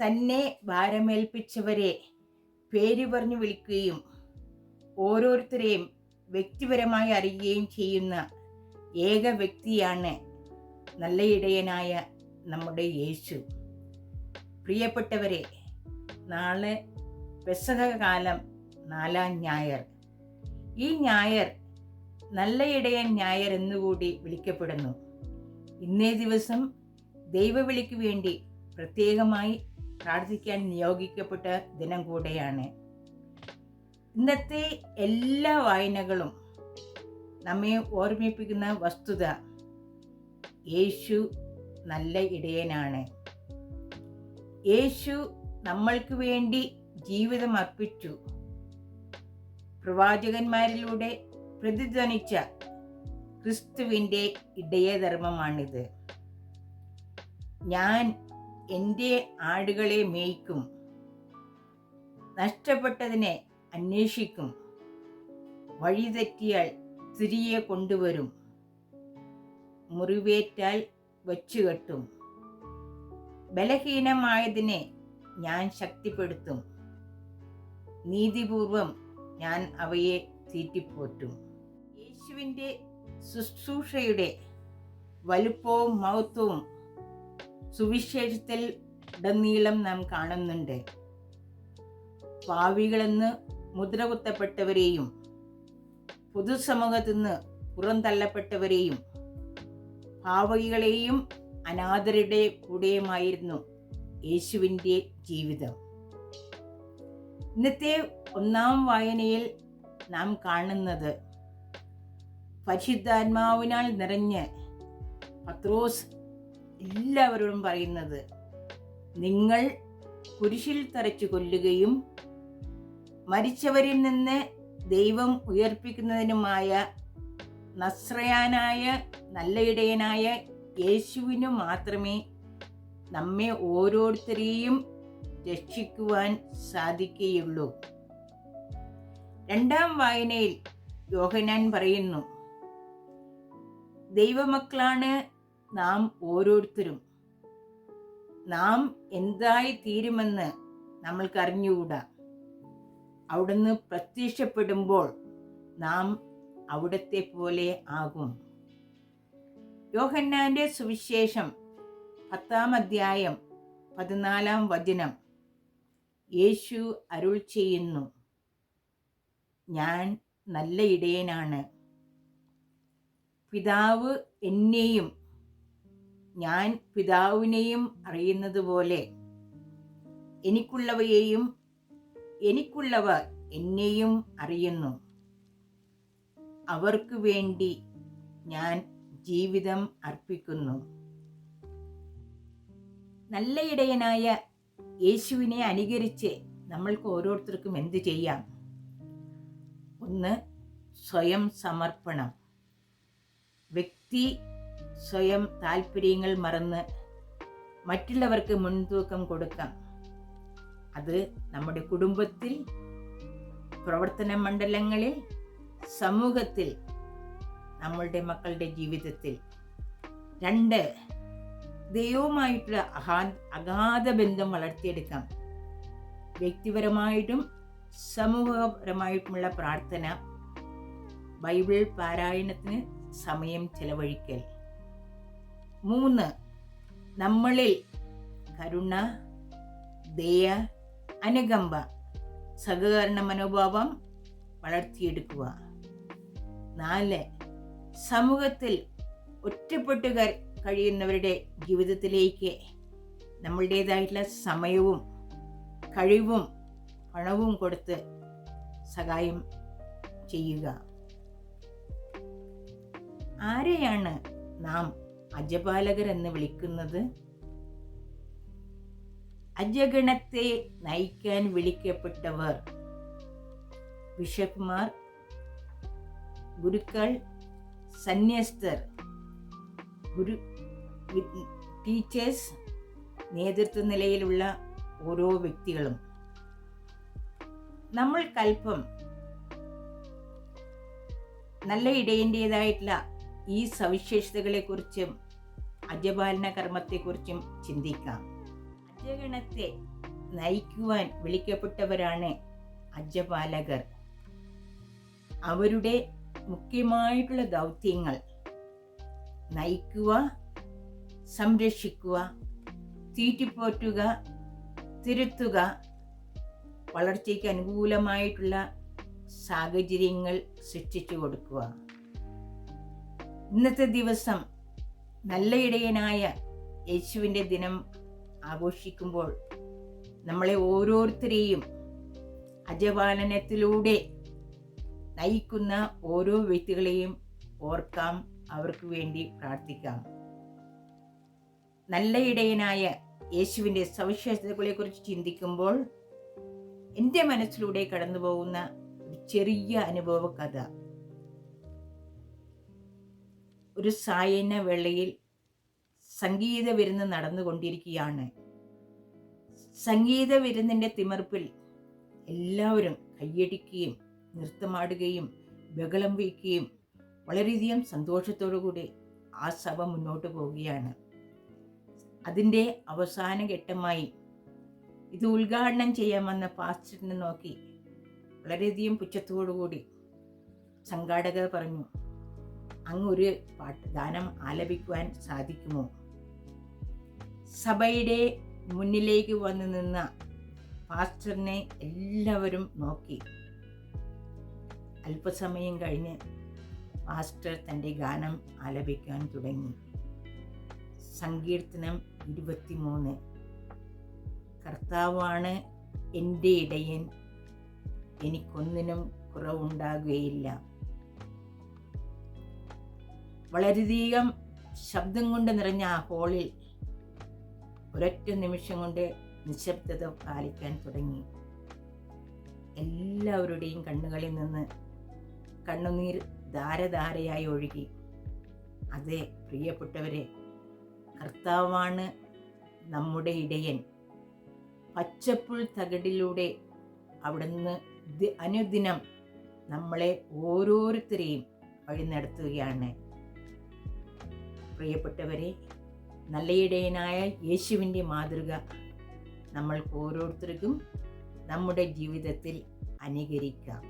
തന്നെ ഭാരമേൽപ്പിച്ചവരെ പേര് പറഞ്ഞു വിളിക്കുകയും ഓരോരുത്തരെയും വ്യക്തിപരമായി അറിയുകയും ചെയ്യുന്ന ഏക വ്യക്തിയാണ് നല്ല ഇടയനായ നമ്മുടെ യേശു. പ്രിയപ്പെട്ടവരെ, നാളെ പെസഹ കാലം 4-ാം ഞായർ. ഈ ഞായർ നല്ല ഇടയൻ ഞായർ എന്നുകൂടി വിളിക്കപ്പെടുന്നു. ഇന്നേ ദിവസം ദൈവവിളിക്ക് വേണ്ടി പ്രത്യേകമായി പ്രാർത്ഥിക്കാൻ നിയോഗിക്കപ്പെട്ട ദിനം കൂടെയാണ്. ഇന്നത്തെ എല്ലാ വായനകളും നമ്മെ ഓർമ്മിപ്പിക്കുന്ന വസ്തുത യേശു നല്ല ഇടയനാണ്. യേശു നമ്മൾക്ക് വേണ്ടി ജീവിതം അർപ്പിച്ചു. പ്രവാചകന്മാരിലൂടെ പ്രതിധ്വനിച്ച ക്രിസ്തുവിൻ്റെ ഇടയധർമ്മമാണിത്. ഞാൻ എൻ്റെ ആടുകളെ മേയ്ക്കും, നഷ്ടപ്പെട്ടതിനെ അന്വേഷിക്കും, വഴിതെറ്റിയാൽ തിരികെ കൊണ്ടുവരും, മുറിവേറ്റാൽ വച്ചുകെട്ടും, ബലഹീനമായതിനെ ഞാൻ ശക്തിപ്പെടുത്തും, നീതിപൂർവം ഞാൻ അവയെ തീറ്റിപ്പോറ്റും. യേശുവിൻ്റെ ശുശ്രൂഷയുടെ വലുപ്പവും മഹത്വവും സുവിശേഷത്തിൽ ഉടനീളം നാം കാണുന്നുണ്ട്. പാവികളെന്ന് മുദ്രകുത്തപ്പെട്ടവരെയും പൊതുസമൂഹത്തിൽ നിന്ന് പുറന്തള്ളപ്പെട്ടവരെയും പാവകികളെയും അനാഥരുടെ കൂടെയുമായിരുന്നു യേശുവിൻ്റെ ജീവിതം. ഇന്നത്തെ 1-ാം വായനയിൽ നാം കാണുന്നത് പരിശുദ്ധാത്മാവിനാൽ നിറഞ്ഞ് പത്രോസ് എല്ലാവരോടും പറയുന്നത്, നിങ്ങൾ കുരിശിൽ തറച്ചു കൊല്ലുകയും മരിച്ചവരിൽ നിന്ന് ദൈവം ഉയർപ്പിക്കുന്നതിനുമായ നസ്രയാനായ നല്ല ഇടയനായ യേശുവിനു മാത്രമേ നമ്മെ ഓരോരുത്തരെയും രക്ഷിക്കുവാൻ സാധിക്കുകയുള്ളൂ. 2-ാം വായനയിൽ യോഹന്നാൻ പറയുന്നു, ദൈവമക്കളാണ് നാം ഓരോരുത്തരും. നാം എന്തായി തീരുമെന്ന് നമ്മൾക്ക് അറിഞ്ഞുകൂടാ. അവിടുന്ന് പ്രത്യക്ഷപ്പെടുമ്പോൾ നാം അവിടത്തെ പോലെ ആകും. യോഹന്നാന്റെ സുവിശേഷം 10-ാം അധ്യായം 14-ാം വചനം യേശു അരുൾ ചെയ്യുന്നു, ഞാൻ നല്ല ഇടയനാണ്. പിതാവ് എന്നെയും ഞാൻ പിതാവിനെയും അറിയുന്നത് പോലെ എനിക്കുള്ളവയെയും എനിക്കുള്ളവ എന്നെയും അറിയുന്നു. അവർക്ക് വേണ്ടി ഞാൻ ജീവിതം അർപ്പിക്കുന്നു. നല്ല ഇടയനായ യേശുവിനെ അനുകരിച്ച് നമ്മൾക്ക് ഓരോരുത്തർക്കും എന്ത് ചെയ്യാം? 1, സ്വയം സമർപ്പണം. വ്യക്തി സ്വയം താല്പര്യങ്ങൾ മറന്ന് മറ്റുള്ളവർക്ക് മുൻതൂക്കം കൊടുക്കാം. അത് നമ്മുടെ കുടുംബത്തിൽ, പ്രവർത്തന മണ്ഡലങ്ങളിൽ, സമൂഹത്തിൽ, നമ്മളുടെ മക്കളുടെ ജീവിതത്തിൽ. 2, ദൈവവുമായിട്ടുള്ള അഗാധ ബന്ധം വളർത്തിയെടുക്കാം. വ്യക്തിപരമായിട്ടും സമൂഹപരമായിട്ടുമുള്ള പ്രാർത്ഥന, ബൈബിൾ പാരായണത്തിന് സമയം ചെലവഴിക്കൽ. 3, നമ്മളിൽ കരുണ, ദയ, അനുകമ്പ, സഹകരണ മനോഭാവം വളർത്തിയെടുക്കുക. 4, സമൂഹത്തിൽ ഒറ്റപ്പെട്ട് കഴിയുന്നവരുടെ ജീവിതത്തിലേക്ക് നമ്മളുടേതായിട്ടുള്ള സമയവും കഴിവും പണവും കൊടുത്ത് സഹായം ചെയ്യുക. ആരെയാണ് നാം അജപാലകർ എന്ന് വിളിക്കുന്നത്? അജഗണത്തെ നയിക്കാൻ വിളിക്കപ്പെട്ടവർ, ബിഷപ്പ്മാർ, ഗുരുക്കൾ, സന്യസ്തർ, ടീച്ചേഴ്സ്, നേതൃത്വ നിലയിലുള്ള ഓരോ വ്യക്തികളും. നമ്മൾക്കല്പം നല്ല ഇടയൻ്റേതായിട്ടുള്ള ഈ സവിശേഷതകളെക്കുറിച്ചും അജപാലന കർമ്മത്തെക്കുറിച്ചും ചിന്തിക്കാം. അജഗണത്തെ നയിക്കുവാൻ വിളിക്കപ്പെട്ടവരാണ് അജപാലകർ. അവരുടെ മുഖ്യമായിട്ടുള്ള ദൗത്യങ്ങൾ നയിക്കുക, സംരക്ഷിക്കുക, തീറ്റിപ്പോറ്റുക, തിരുത്തുക, വളർച്ചയ്ക്ക് അനുകൂലമായിട്ടുള്ള സാഹചര്യങ്ങൾ സൃഷ്ടിച്ചു കൊടുക്കുക. ഇന്നത്തെ ദിവസം നല്ല ഇടയനായ യേശുവിൻ്റെ ദിനം ആഘോഷിക്കുമ്പോൾ നമ്മളെ ഓരോരുത്തരെയും അജപാലനത്തിലൂടെ നയിക്കുന്ന ഓരോ വ്യക്തികളെയും ഓർക്കാം, അവർക്ക് വേണ്ടി പ്രാർത്ഥിക്കാം. നല്ല ഇടയനായ യേശുവിൻ്റെ സവിശേഷതകളെക്കുറിച്ച് ചിന്തിക്കുമ്പോൾ എൻ്റെ മനസ്സിലൂടെ കടന്നു പോകുന്ന ഒരു ചെറിയ അനുഭവ കഥ. ഒരു സായന്ന വേളയിൽ സംഗീത വിരുന്ന് നടന്നുകൊണ്ടിരിക്കുകയാണ്. സംഗീത വിരുന്നിൻ്റെ തിമിർപ്പിൽ എല്ലാവരും കയ്യടിക്കുകയും നൃത്തമാടുകയും ബഹളം വയ്ക്കുകയും വളരെയധികം സന്തോഷത്തോടു കൂടി ആ സഭ മുന്നോട്ട് പോവുകയാണ്. അതിൻ്റെ അവസാന ഘട്ടമായി ഇത് ഉദ്ഘാടനം ചെയ്യാൻ വന്ന പാസ്റ്ററിനെ നോക്കി വളരെയധികം പുച്ഛത്തോടുകൂടി സംഘാടകർ പറഞ്ഞു, അങ്ങ് ഒരു ഗാനം ആലപിക്കുവാൻ സാധിക്കുമോ? സഭയുടെ മുന്നിലേക്ക് വന്നു നിന്ന പാസ്റ്ററിനെ എല്ലാവരും നോക്കി. അല്പസമയം കഴിഞ്ഞ് പാസ്റ്റർ തൻ്റെ ഗാനം ആലപിക്കാൻ തുടങ്ങി. സങ്കീർത്തനം 23. കർത്താവാണ് എൻ്റെ ഇടയൻ, എനിക്കൊന്നിനും കുറവുണ്ടാകുകയില്ല. വളരെയധികം ശബ്ദം കൊണ്ട് നിറഞ്ഞ ആ ഹോളിൽ ഒരൊറ്റ നിമിഷം കൊണ്ട് നിശബ്ദത പാലിക്കാൻ തുടങ്ങി. എല്ലാവരുടെയും കണ്ണുകളിൽ നിന്ന് കണ്ണുനീർ ധാരധാരയായി ഒഴുകി. അതെ പ്രിയപ്പെട്ടവരെ, കർത്താവാണ് നമ്മുടെ ഇടയൻ. പച്ചപ്പുൽ തകിടിലൂടെ അവിടുന്ന് അനുദിനം നമ്മളെ ഓരോരുത്തരെയും വഴി നടത്തുകയാണ്. പ്രിയപ്പെട്ടവരെ, നല്ല ഇടയനായ യേശുവിൻ്റെ മാതൃക നമ്മൾക്ക് ഓരോരുത്തർക്കും നമ്മുടെ ജീവിതത്തിൽ അനുകരിക്കാം.